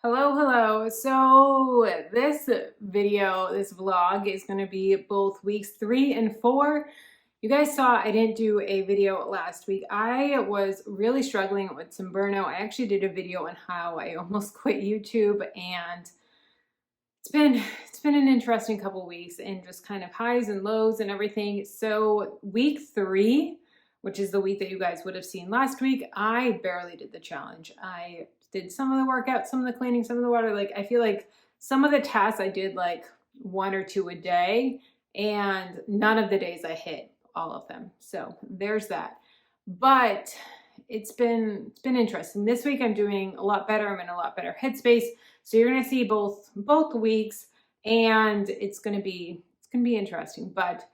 Hello. So this vlog is going to be both weeks 3 and 4. You guys saw I didn't do a video last week. I was really struggling with some burnout. I actually did a video on how I almost quit YouTube, and it's been an interesting couple weeks and just kind of highs and lows and everything. So week 3, which is the week that you guys would have seen last week, I barely did the challenge. I did some of the workout, some of the cleaning, some of the water. Like, I feel like some of the tasks I did like 1 or 2 a day, and none of the days I hit all of them. So there's that. But it's been interesting. This week I'm doing a lot better. I'm in a lot better headspace. So you're gonna see both weeks, and it's gonna be interesting. But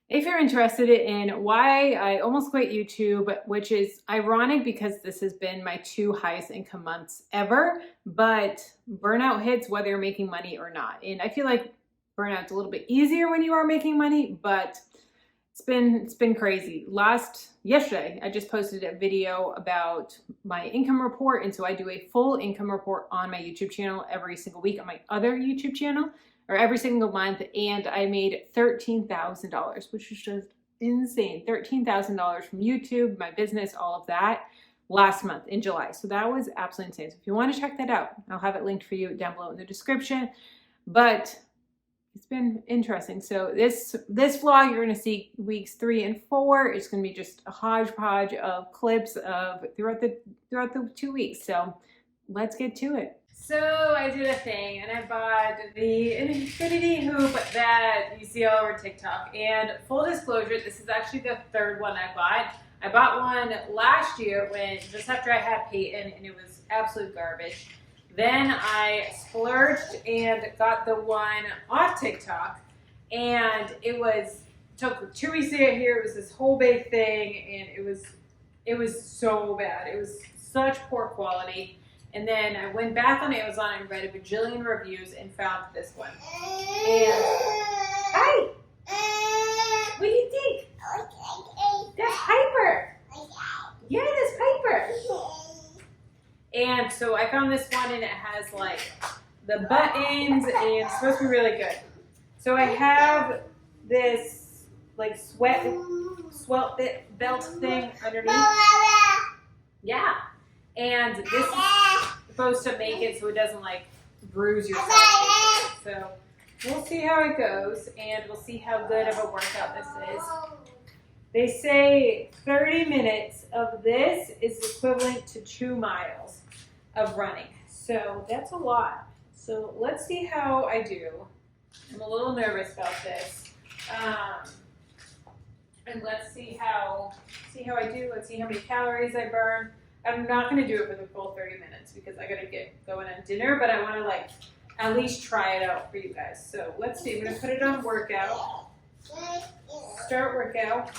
if you're interested in why I almost quit YouTube, which is ironic because this has been my 2 highest income months ever, but burnout hits whether you're making money or not. And I feel like burnout's a little bit easier when you are making money, but it's been crazy. Yesterday, I just posted a video about my income report, and so I do a full income report on my YouTube channel every single week on my other YouTube channel, or every single month, and I made $13,000, which is just insane. $13,000 from YouTube, my business, all of that, last month in July. So that was absolutely insane. So if you want to check that out, I'll have it linked for you down below in the description. But it's been interesting. So this vlog, you're going to see weeks 3 and 4. It's going to be just a hodgepodge of clips of throughout the 2 weeks. So let's get to it. So I did a thing, and I bought the infinity hoop that you see all over TikTok. And full disclosure, this is actually the 3rd one I bought. I bought one last year just after I had Peyton, and it was absolute garbage. Then I splurged and got the one off TikTok, and took 2 weeks to get here. It was this whole big thing, and it was so bad. It was such poor quality. And then I went back on Amazon and read a bajillion reviews and found this one. And hi, what do you think? That's Piper. Yeah, that's Piper. And so I found this one, and it has like the buttons, and it's supposed to be really good. So I have this like sweat belt thing underneath. Yeah. And this is supposed to make it so it doesn't like bruise yourself. So we'll see how it goes, and we'll see how good of a workout this is. They say 30 minutes of this is equivalent to 2 miles of running. So that's a lot. So let's see how I do. I'm a little nervous about this. And let's see how I do. Let's see how many calories I burn. I'm not going to do it for the full 30 minutes because I got to get going on dinner, but I want to like at least try it out for you guys. So let's see. I'm going to put it on workout. Start workout.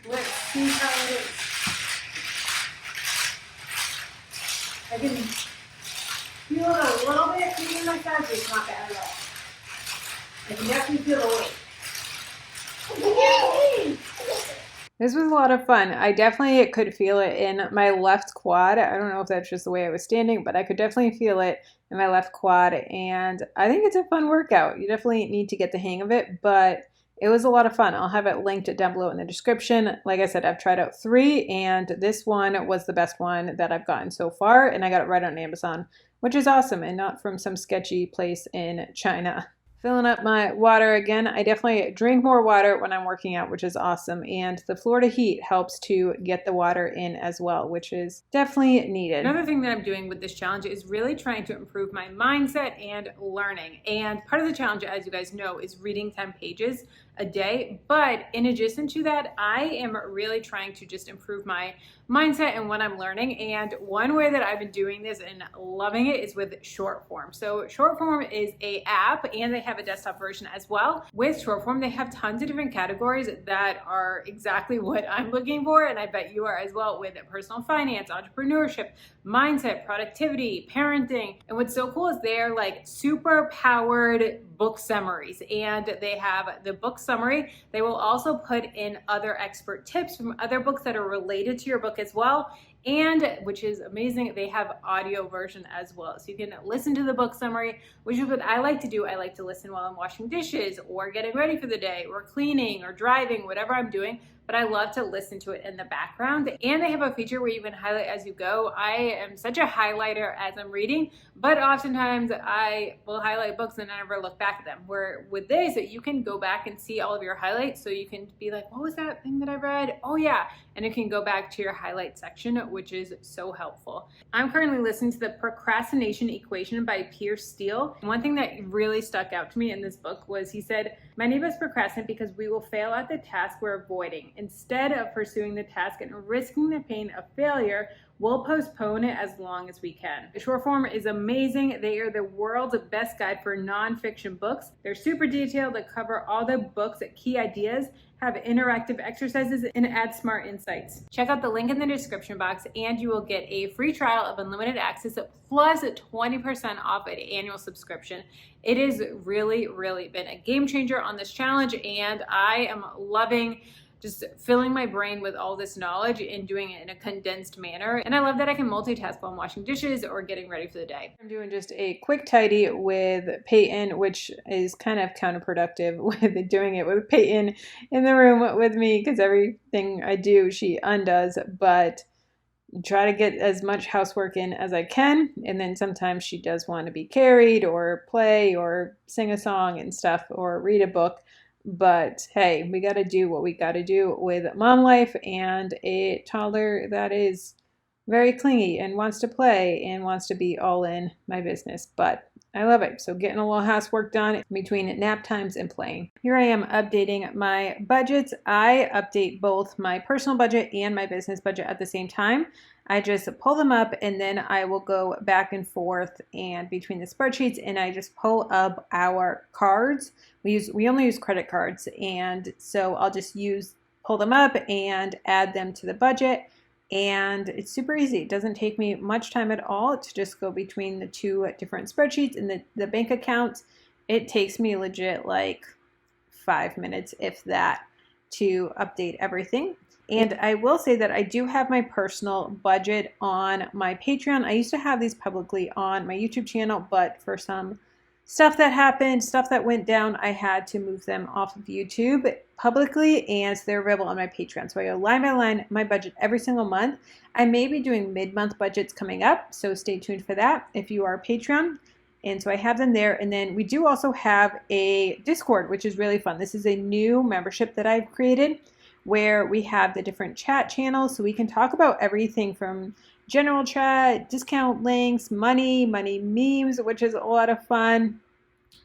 Let's see how it is. I can feel it a little bit. Feeling like that, it's not bad at all. I can definitely feel the weight. This was a lot of fun. I definitely could feel it in my left quad. I don't know if that's just the way I was standing, but I could definitely feel it in my left quad, and I think it's a fun workout. You definitely need to get the hang of it, but it was a lot of fun. I'll have it linked down below in the description. Like I said, I've tried out 3, and this one was the best one that I've gotten so far, and I got it right on Amazon, which is awesome, and not from some sketchy place in China. Filling up my water again. I definitely drink more water when I'm working out, which is awesome. And the Florida heat helps to get the water in as well, which is definitely needed. Another thing that I'm doing with this challenge is really trying to improve my mindset and learning. And part of the challenge, as you guys know, is reading 10 pages a day. But in addition to that, I am really trying to just improve my mindset and what I'm learning. And one way that I've been doing this and loving it is with short form. So short form is an app, and they have a desktop version as well. With short form, they have tons of different categories that are exactly what I'm looking for, and I bet you are as well, with personal finance, entrepreneurship, mindset, productivity, parenting. And what's so cool is they're like super powered book summaries, and they have the book summary. They will also put in other expert tips from other books that are related to your book as well. And which is amazing, they have audio version as well. So you can listen to the book summary, which is what I like to do. I like to listen while I'm washing dishes or getting ready for the day or cleaning or driving, whatever I'm doing. But I love to listen to it in the background. And they have a feature where you can highlight as you go. I am such a highlighter as I'm reading, but oftentimes I will highlight books and I never look back at them. Where with this, you can go back and see all of your highlights. So you can be like, what was that thing that I read? Oh yeah. And it can go back to your highlight section, which is so helpful. I'm currently listening to The Procrastination Equation by Pierce Steele. One thing that really stuck out to me in this book was he said, many of us procrastinate because we will fail at the task we're avoiding. Instead of pursuing the task and risking the pain of failure, we'll postpone it as long as we can. The short form is amazing. They are the world's best guide for nonfiction books. They're super detailed. They cover all the books, key ideas, have interactive exercises, and add smart insights. Check out the link in the description box and you will get a free trial of unlimited access plus 20% off an annual subscription. It has really, really been a game changer on this challenge, and I am loving just filling my brain with all this knowledge and doing it in a condensed manner. And I love that I can multitask while I'm washing dishes or getting ready for the day. I'm doing just a quick tidy with Peyton, which is kind of counterproductive with doing it with Peyton in the room with me because everything I do, she undoes, but try to get as much housework in as I can. And then sometimes she does want to be carried or play or sing a song and stuff or read a book. But hey, we got to do what we got to do with mom life and a toddler that is very clingy and wants to play and wants to be all in my business. But I love it. So getting a little housework done between nap times and playing. Here I am updating my budgets. I update both my personal budget and my business budget at the same time. I just pull them up and then I will go back and forth and between the spreadsheets, and I just pull up our cards. We only use credit cards, and so I'll just pull them up and add them to the budget. And it's super easy. It doesn't take me much time at all to just go between the two different spreadsheets and the bank accounts. It takes me legit like 5 minutes, if that, to update everything. And I will say that I do have my personal budget on my Patreon. I used to have these publicly on my YouTube channel, but for some stuff that happened, stuff that went down, I had to move them off of YouTube publicly, and so they're available on my Patreon. So I go line by line my budget every single month. I may be doing mid-month budgets coming up, so stay tuned for that if you are a Patreon. And so I have them there. And then we do also have a Discord, which is really fun. This is a new membership that I've created where we have the different chat channels, so we can talk about everything from general chat, discount links, money memes, which is a lot of fun,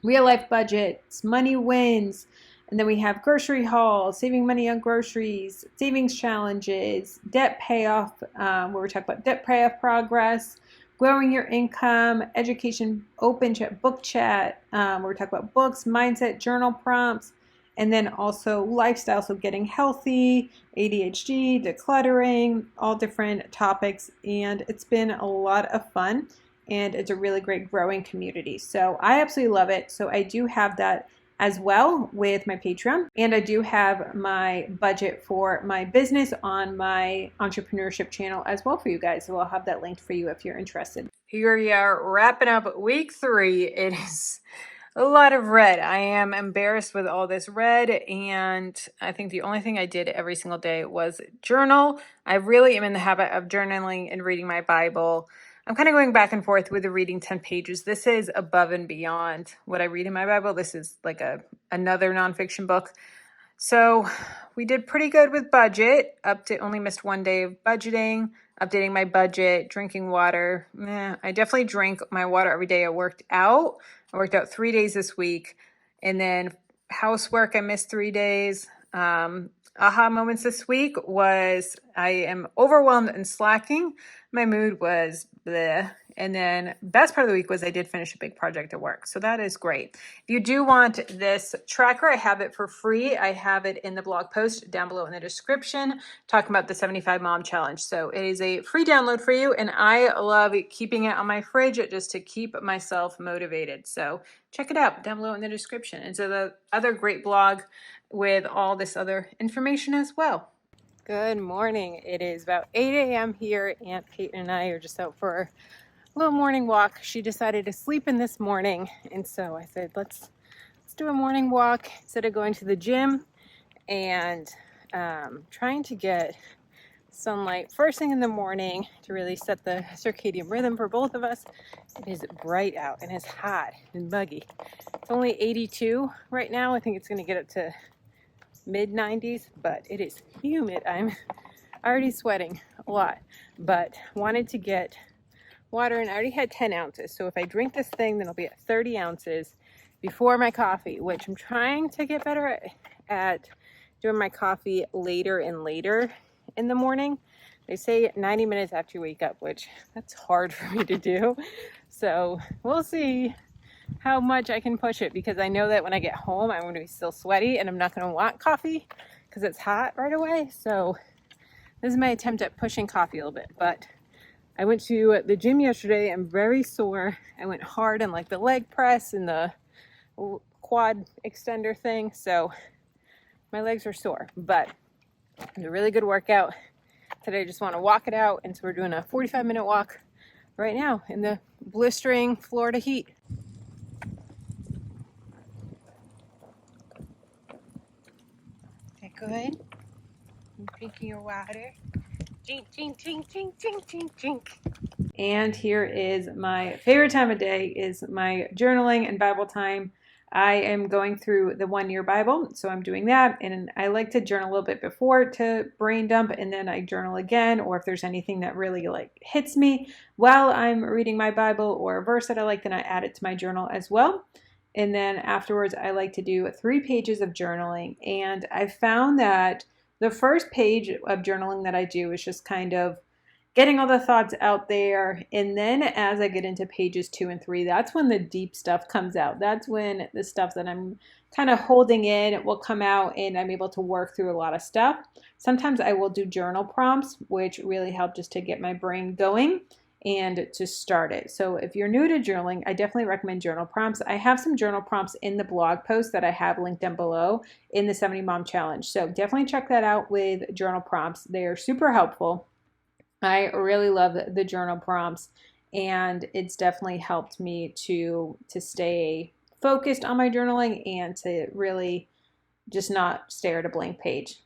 real life budgets, money wins, and then we have grocery hauls, saving money on groceries, savings challenges, debt payoff, where we talk about debt payoff progress, growing your income, education, open chat, book chat, where we talk about books, mindset, journal prompts, and then also lifestyle, so getting healthy, ADHD, decluttering, all different topics. And it's been a lot of fun, and it's a really great growing community. So I absolutely love it. So I do have that as well with my Patreon. And I do have my budget for my business on my entrepreneurship channel as well for you guys. So I'll have that linked for you if you're interested. Here we are wrapping up week 3. It is a lot of red. I am embarrassed with all this red, and I think the only thing I did every single day was journal. I really am in the habit of journaling and reading my Bible. I'm kind of going back and forth with the reading 10 pages. This is above and beyond what I read in my Bible. This is like another nonfiction book. So we did pretty good with budget. Only missed 1 day of budgeting, updating my budget, drinking water. I definitely drink my water every day. I worked out 3 days this week. And then housework, I missed 3 days. Aha moments this week was I am overwhelmed and slacking. My mood was bleh. And then best part of the week was I did finish a big project at work. So that is great. If you do want this tracker, I have it for free. I have it in the blog post down below in the description talking about the 75 Mom Challenge. So it is a free download for you. And I love keeping it on my fridge just to keep myself motivated. So check it out down below in the description. And so the other great blog with all this other information as well. Good morning. It is about 8 a.m. here. Aunt Peyton and I are just out for a little morning walk. She decided to sleep in this morning, and so I said, let's do a morning walk instead of going to the gym and trying to get sunlight first thing in the morning to really set the circadian rhythm for both of us. It is bright out and it's hot and muggy. It's only 82 right now. I think it's going to get up to mid 90s, but it is humid. I'm already sweating a lot, but wanted to get water, and I already had 10 ounces. So if I drink this thing, then I'll be at 30 ounces before my coffee, which I'm trying to get better at doing my coffee later and later in the morning. They say 90 minutes after you wake up, which that's hard for me to do. So we'll see how much I can push it, because I know that when I get home, I'm going to be still sweaty and I'm not going to want coffee because it's hot right away. So this is my attempt at pushing coffee a little bit. But I went to the gym yesterday. I'm very sore. I went hard on like the leg press and the quad extender thing. So my legs are sore, but it was a really good workout. Today I just want to walk it out. And so we're doing a 45-minute walk right now in the blistering Florida heat. Good. I'm drinking your water. Chink, chink, chink, chink, chink, chink, chink. And here is my favorite time of day, is my journaling and Bible time. I am going through the 1-year Bible, so I'm doing that. And I like to journal a little bit before to brain dump, and then I journal again, or if there's anything that really hits me while I'm reading my Bible or a verse that I like, then I add it to my journal as well. And then afterwards, I like to do 3 pages of journaling. And I found that the first page of journaling that I do is just kind of getting all the thoughts out there. And then as I get into pages 2 and 3, that's when the deep stuff comes out. That's when the stuff that I'm kind of holding in will come out, and I'm able to work through a lot of stuff. Sometimes I will do journal prompts, which really help just to get my brain going and to start it. So if you're new to journaling, I definitely recommend journal prompts. I have some journal prompts in the blog post that I have linked down below in the 70 Mom Challenge. So definitely check that out with journal prompts. They are super helpful. I really love the journal prompts, and it's definitely helped me to stay focused on my journaling and to really just not stare at a blank page.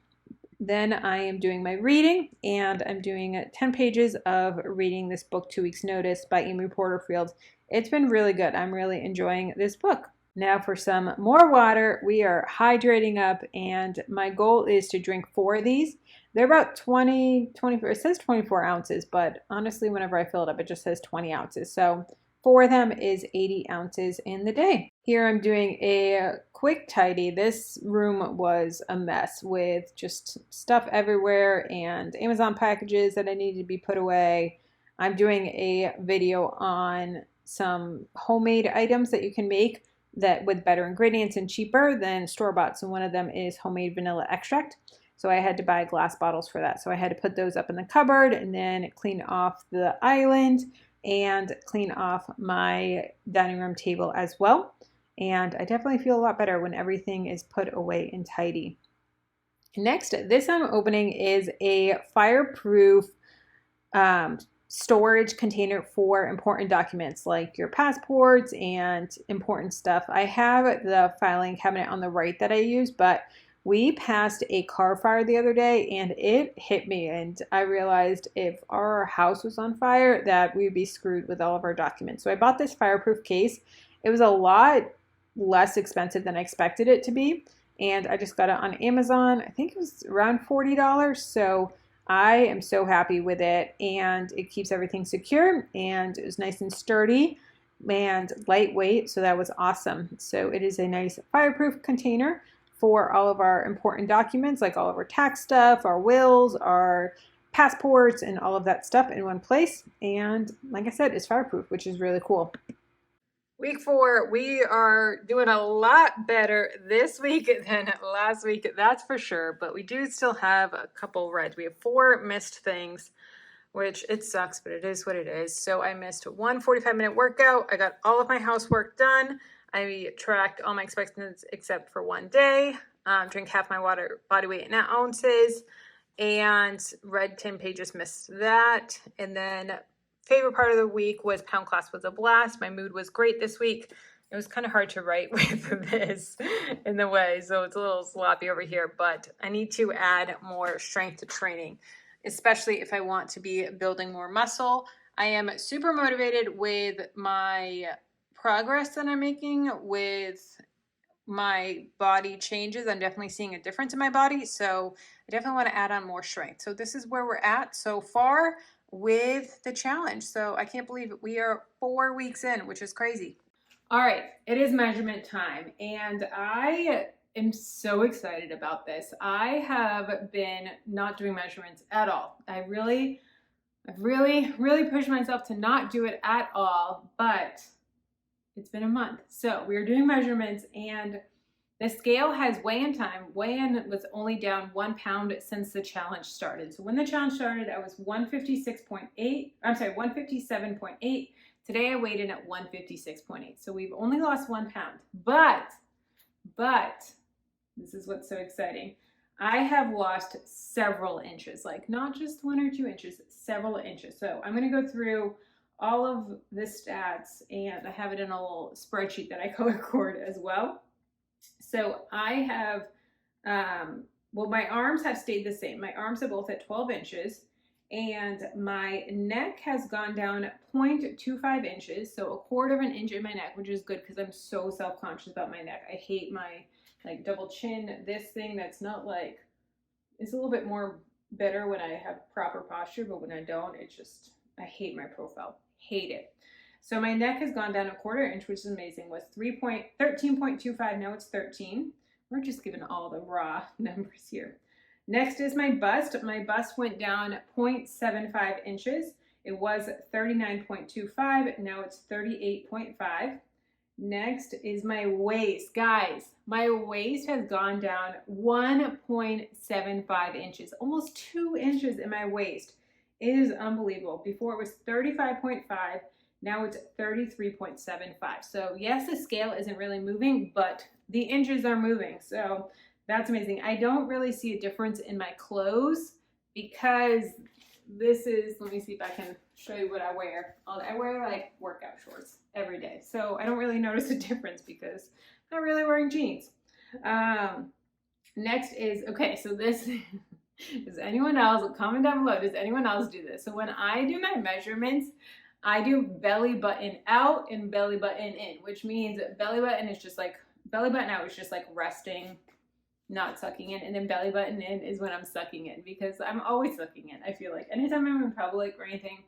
Then I am doing my reading, and I'm doing 10 pages of reading this book, 2 Weeks Notice by Amy Porterfield. It's been really good. I'm really enjoying this book. Now for some more water. We are hydrating up, and my goal is to drink 4 of these. They're about 24, it says 24 ounces, but honestly, whenever I fill it up, it just says 20 ounces. So 4 of them is 80 ounces in the day. Here I'm doing a quick tidy. This room was a mess with just stuff everywhere and Amazon packages that I needed to be put away. I'm doing a video on some homemade items that you can make that with better ingredients and cheaper than store-bought. So one of them is homemade vanilla extract. So I had to buy glass bottles for that. So I had to put those up in the cupboard and then clean off the island and clean off my dining room table as well. And I definitely feel a lot better when everything is put away and tidy. Next, this I'm opening is a fireproof storage container for important documents like your passports and important stuff. I have the filing cabinet on the right that I use, but we passed a car fire the other day and it hit me, and I realized if our house was on fire that we'd be screwed with all of our documents. So I bought this fireproof case. It was a lot less expensive than I expected it to be, and I just got it on Amazon. I think it was around $40. So I am so happy with it, and it keeps everything secure, and it was nice and sturdy and lightweight. So that was awesome. So it is a nice fireproof container for all of our important documents, like all of our tax stuff, our wills, our passports, and all of that stuff in one place. And like I said, it's fireproof, which is really cool. Week 4, we are doing a lot better this week than last week, that's for sure. But we do still have a couple reds. We have 4 missed things, which it sucks, but it is what it is. So I missed one 45-minute workout. I got all of my housework done. I tracked all my expenses except for one day. Drink half my water body weight in ounces. And read 10 pages, missed that. And then favorite part of the week was pound class was a blast. My mood was great this week. It was kind of hard to write with this in the way, so it's a little sloppy over here, but I need to add more strength to training, especially if I want to be building more muscle. I am super motivated with my progress that I'm making with my body changes. I'm definitely seeing a difference in my body, so I definitely want to add on more strength. So this is where we're at so far with the challenge. So I can't believe it. We are 4 weeks in, which is crazy. All right, it is measurement time, and I am so excited about this. I have been not doing measurements at all. I've really pushed myself to not do it at all, but it's been a month. So we are doing measurements, and the scale has weigh-in time. Weigh-in was only down 1 pound since the challenge started. So when the challenge started, I was 157.8. Today I weighed in at 156.8. So we've only lost 1 pound, but this is what's so exciting. I have lost several inches, like not just 1 or 2 inches, several inches. So I'm going to go through all of the stats, and I have it in a little spreadsheet that I color code as well. So I have, well, my arms have stayed the same. My arms are both at 12 inches. And my neck has gone down 0.25 inches, so 1/4 of an inch in my neck, which is good because I'm so self-conscious about my neck. I hate my like double chin, this thing that's not like, it's a little bit more better when I have proper posture, but when I don't, it's just, I hate my profile, hate it. So my neck has gone down 1/4 inch, which is amazing, was 13.25, now it's 13. We're just giving all the raw numbers here. Next is my bust. My bust went down 0.75 inches. It was 39.25. Now it's 38.5. Next is my waist. Guys, my waist has gone down 1.75 inches, almost 2 inches in my waist. It is unbelievable. Before it was 35.5. Now it's 33.75. So yes, the scale isn't really moving, but the inches are moving. So that's amazing. I don't really see a difference in my clothes because this is, let me see if I can show you what I wear. I wear like workout shorts every day. So I don't really notice a difference because I'm not really wearing jeans. Next is, okay, so this, does anyone else, comment down below, does anyone else do this? So when I do my measurements, I do belly button out and belly button in, which means belly button is just like, belly button out is just like resting, not sucking in, and then belly button in is when I'm sucking in, because I'm always sucking in. I feel like anytime I'm in public or anything,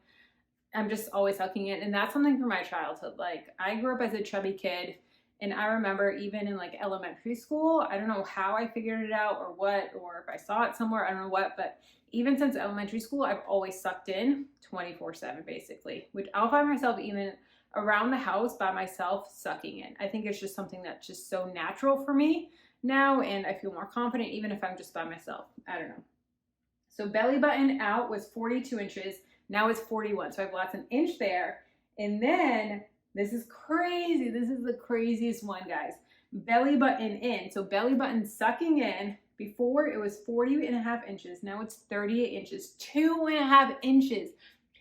I'm just always sucking in, and that's something from my childhood. Like I grew up as a chubby kid, and I remember even in like elementary school, I don't know how I figured it out or what, or if I saw it somewhere, I don't know what, but even since elementary school, I've always sucked in 24/7 basically, which I'll find myself even around the house by myself sucking in. I think it's just something that's just so natural for me now, and I feel more confident even if I'm just by myself. I don't know. So belly button out was 42 inches. Now it's 41. So I've lost an inch there. And then this is crazy. This is the craziest one, guys. Belly button in. So belly button sucking in. Before it was 40.5 inches. Now it's 38 inches. 2.5 inches.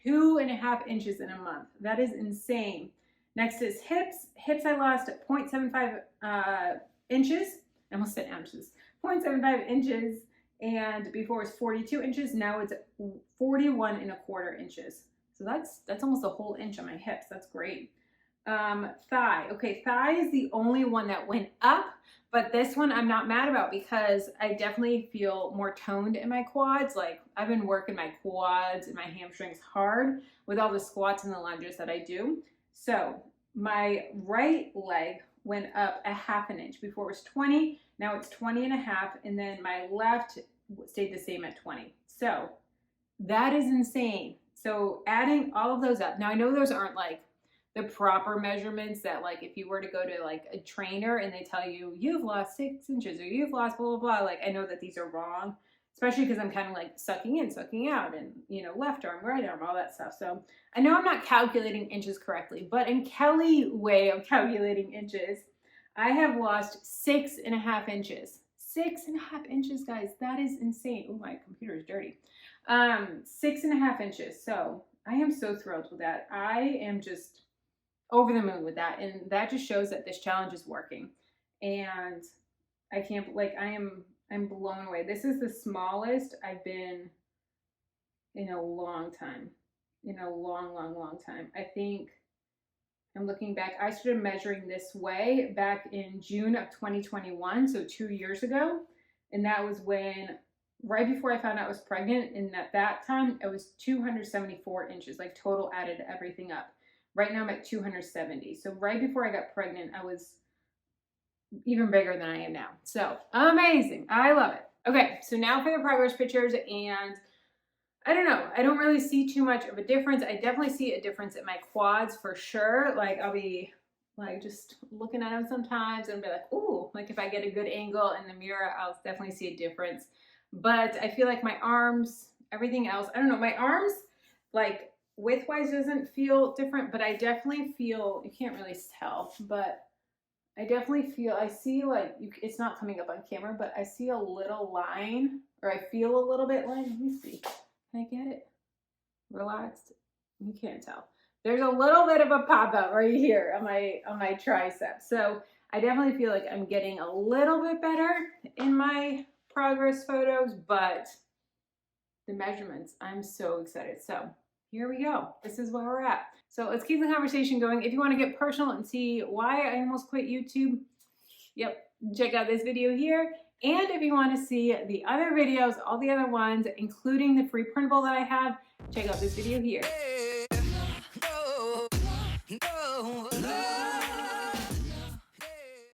2.5 inches in a month. That is insane. Next is hips. Hips I lost 0.75 inches. I almost said ounces. 0.75 inches. And before it was 42 inches. Now it's 41.25 inches. So that's almost a whole inch on my hips. That's great. Thigh. Okay, thigh is the only one that went up, but this one I'm not mad about because I definitely feel more toned in my quads. Like I've been working my quads and my hamstrings hard with all the squats and the lunges that I do. So my right leg went up 1/2 inch. Before it was 20, now it's 20.5, and then my left stayed the same at 20. So that is insane. So adding all of those up, now I know those aren't like the proper measurements that like if you were to go to like a trainer and they tell you you've lost 6 inches or you've lost blah, blah, blah. Like I know that these are wrong, especially because I'm kind of like sucking in, sucking out, and you know, left arm, right arm, all that stuff. So I know I'm not calculating inches correctly, but in Kelly's way of calculating inches, I have lost 6.5 inches. 6.5 inches, guys. That is insane. Oh, my computer is dirty. 6.5 inches. So I am so thrilled with that. I am just over the moon with that. And that just shows that this challenge is working. And I can't, like, I'm blown away. This is the smallest I've been in a long time. In a long, long, long time. I think I'm looking back. I started measuring this way back in June of 2021, so 2 years ago. And that was when, right before I found out I was pregnant, and at that time, it was 274 inches, like total added everything up. Right now I'm at 270. So right before I got pregnant, I was even bigger than I am now. So amazing. I love it. Okay, so now for the progress pictures, and I don't know. I don't really see too much of a difference. I definitely see a difference in my quads for sure. Like I'll be like just looking at them sometimes and be like, ooh, like if I get a good angle in the mirror, I'll definitely see a difference. But I feel like my arms, everything else, I don't know, my arms, like width-wise doesn't feel different, but I definitely feel, you can't really tell, but I definitely feel, I see like, it's not coming up on camera, but I see a little line, or I feel a little bit line. Let me see. Can I get it? Relaxed. You can't tell. There's a little bit of a pop out right here on my tricep. So I definitely feel like I'm getting a little bit better in my progress photos, but the measurements, I'm so excited. So here we go. This is where we're at. So let's keep the conversation going. If you want to get personal and see why I almost quit YouTube, yep, check out this video here. And if you want to see the other videos, all the other ones, including the free printable that I have, check out this video here.